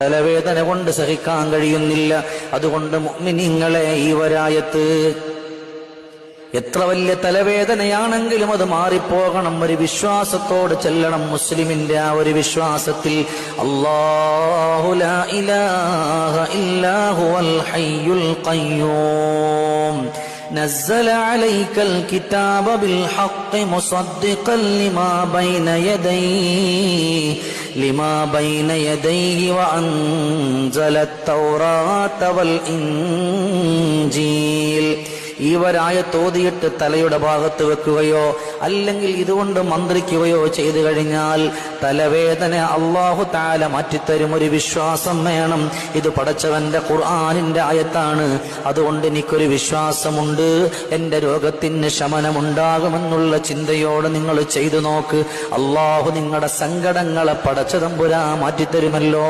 തലവേദന കൊണ്ട് സഹിക്കാൻ കഴിയുന്നില്ല. അതുകൊണ്ട് മുഅ്മിനീങ്ങളെ, ഈ വരായത്ത് എത്ര വലിയ തലവേദനയാണെങ്കിലും അത് മാറിപ്പോകണം. ഒരു വിശ്വാസത്തോട് ചെല്ലണം. മുസ്ലിമിന്റെ ആ ഒരു വിശ്വാസത്തിൽ അല്ലാഹു ലാ ഇലാഹ ഇല്ലാ ഹുവൽ ഹയ്യുൽ ഖയ്യൂം نزل عليك الكتاب بالحق مصدقا لما بين يديه وأنزل التوراة والإنجيل. ഈ വരായത്ത് ഓതിയിട്ട് തലയുടെ ഭാഗത്ത് വെക്കുകയോ അല്ലെങ്കിൽ ഇതുകൊണ്ട് മന്ത്രിക്കുകയോ ചെയ്തു കഴിഞ്ഞാൽ തലവേദന അല്ലാഹു തആല മാറ്റിത്തരും. ഒരു വിശ്വാസം വേണം. ഇത് പടച്ചവന്റെ ഖുർആനിന്റെ ആയത്താണ്. അതുകൊണ്ട് എനിക്കൊരു വിശ്വാസമുണ്ട്, എന്റെ രോഗത്തിന് ശമനമുണ്ടാകുമെന്നുള്ള ചിന്തയോടെ നിങ്ങൾ ചെയ്തു നോക്ക്. അല്ലാഹു നിങ്ങളുടെ സങ്കടങ്ങളെ പടച്ച തമ്പുരാൻ മാറ്റിത്തരുമല്ലോ.